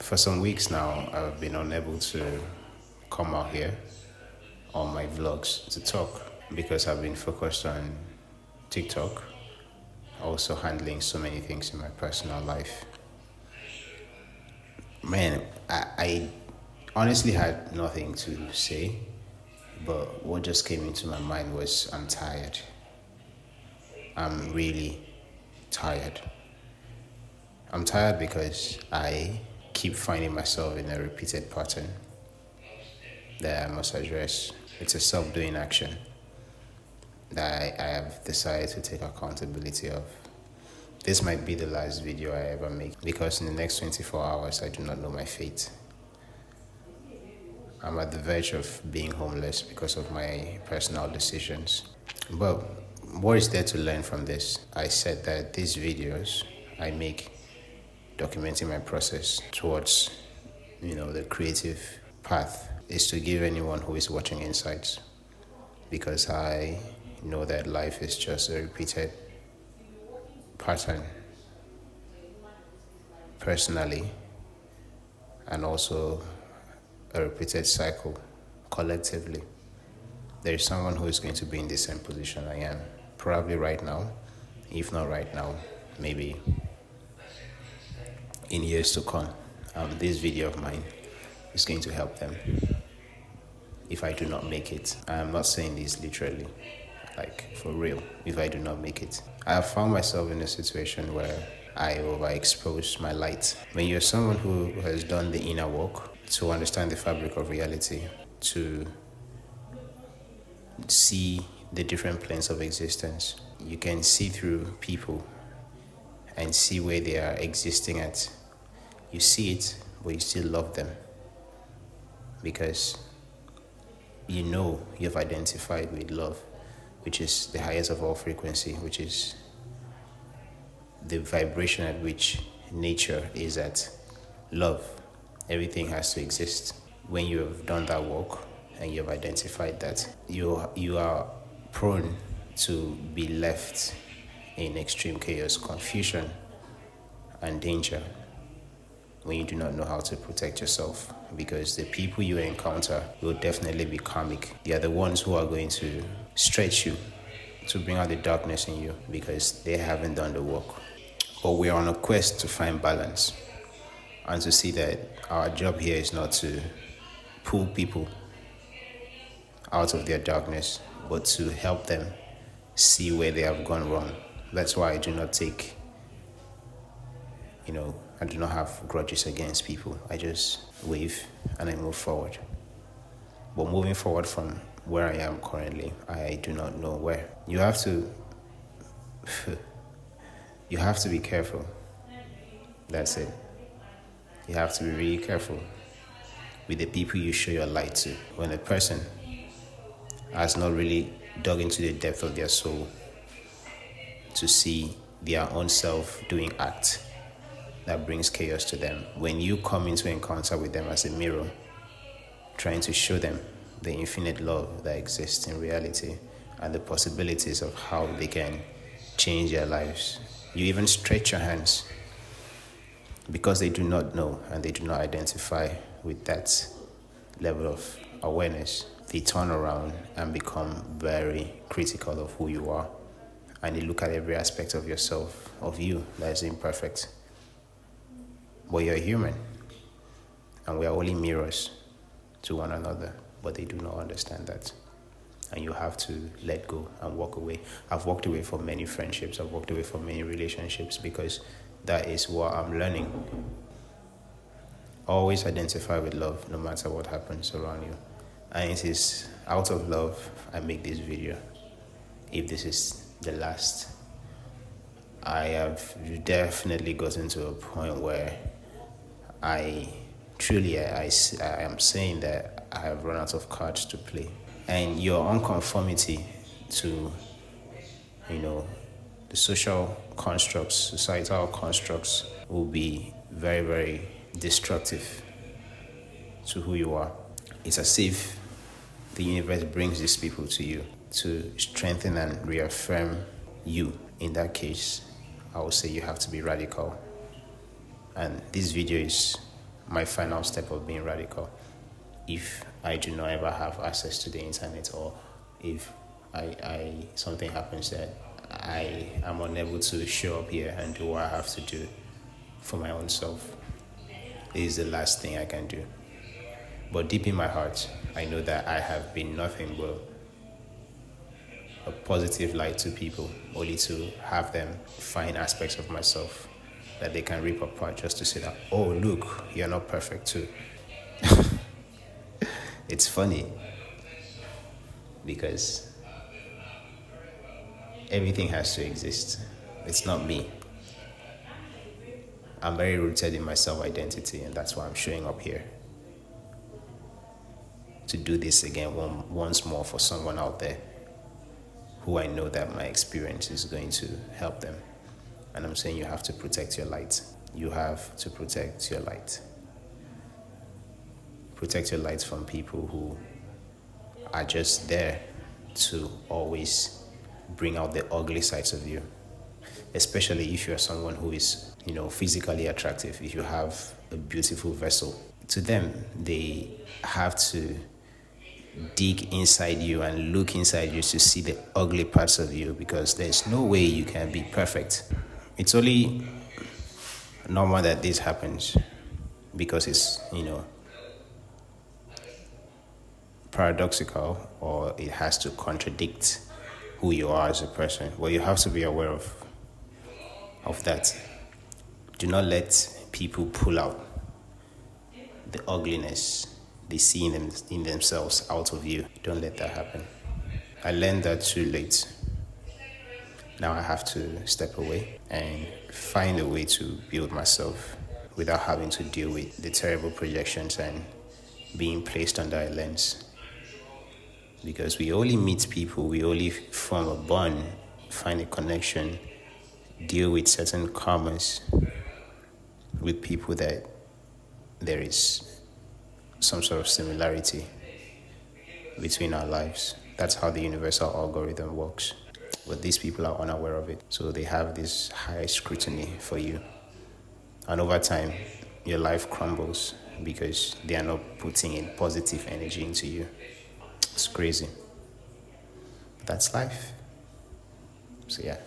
For some weeks now, I've been unable to come out here on my vlogs to talk because I've been focused on TikTok, also handling so many things in my personal life. Man, I honestly had nothing to say, but what just came into my mind was I'm tired. I'm really tired. I'm tired because I keep finding myself in a repeated pattern that I must address. It's a self-doing action that I have decided to take accountability of. This might be the last video I ever make because in the next 24 hours I do not know my fate. I'm at the verge of being homeless because of my personal decisions. But what is there to learn from this? I said that these videos I make documenting my process towards, the creative path is to give anyone who is watching insights, because I know that life is just a repeated pattern personally, and also a repeated cycle collectively. There is someone who is going to be in the same position I am, probably right now. If not right now, maybe in years to come. This video of mine is going to help them if I do not make it. I'm not saying this literally, like for real, if I do not make it. I have found myself in a situation where I overexpose my light. When you're someone who has done the inner work to understand the fabric of reality, to see the different planes of existence, you can see through people and see where they are existing at. You see it, but you still love them because you've identified with love, which is the highest of all frequency, which is the vibration at which nature is at. Love. Everything has to exist. When you have done that work and you have identified that, you are prone to be left in extreme chaos, confusion, and danger when you do not know how to protect yourself, because the people you encounter will definitely be karmic. They are the ones who are going to stretch you to bring out the darkness in you because they haven't done the work. But we are on a quest to find balance and to see that our job here is not to pull people out of their darkness, but to help them see where they have gone wrong. That's why I do not I do not have grudges against people. I just wave and I move forward. But moving forward from where I am currently, I do not know where. You have to be careful. That's it. You have to be really careful with the people you show your light to. When a person has not really dug into the depth of their soul to see their own self doing acts that brings chaos to them, when you come into encounter with them as a mirror, trying to show them the infinite love that exists in reality and the possibilities of how they can change their lives, you even stretch your hands because they do not know and they do not identify with that level of awareness. They turn around and become very critical of who you are, and they look at every aspect of yourself, of you, that is imperfect. But you're human, and we are only mirrors to one another, but they do not understand that. And you have to let go and walk away. I've walked away from many friendships. I've walked away from many relationships because that is what I'm learning. Always identify with love, no matter what happens around you. And it is out of love I make this video. If this is the last, I have definitely gotten to a point where I am saying that I have run out of cards to play. And your unconformity to, the social constructs, societal constructs will be very, very destructive to who you are. It's as if the universe brings these people to you to strengthen and reaffirm you. In that case, I would say you have to be radical. And this video is my final step of being radical. If I do not ever have access to the internet, or if I something happens that I am unable to show up here and do what I have to do for my own self, it is the last thing I can do. But deep in my heart, I know that I have been nothing but a positive light to people, only to have them find aspects of myself that they can rip apart just to say that, oh, look, you're not perfect too. It's funny because everything has to exist. It's not me. I'm very rooted in my self-identity, and that's why I'm showing up here to do this again once more for someone out there who I know that my experience is going to help them. And I'm saying you have to protect your light. You have to protect your light. Protect your light from people who are just there to always bring out the ugly sides of you. Especially if you're someone who is, physically attractive. If you have a beautiful vessel, to them, they have to dig inside you and look inside you to see the ugly parts of you, because there's no way you can be perfect. It's only normal that this happens because it's, paradoxical, or it has to contradict who you are as a person. Well, you have to be aware of that. Do not let people pull out the ugliness they see in themselves out of you. Don't let that happen. I learned that too late. Now I have to step away and find a way to build myself without having to deal with the terrible projections and being placed under a lens. Because we only meet people, we only form a bond, find a connection, deal with certain karmas with people that there is some sort of similarity between our lives. That's how the universal algorithm works. But these people are unaware of it. So they have this high scrutiny for you. And over time, your life crumbles because they are not putting in positive energy into you. It's crazy. That's life. So yeah.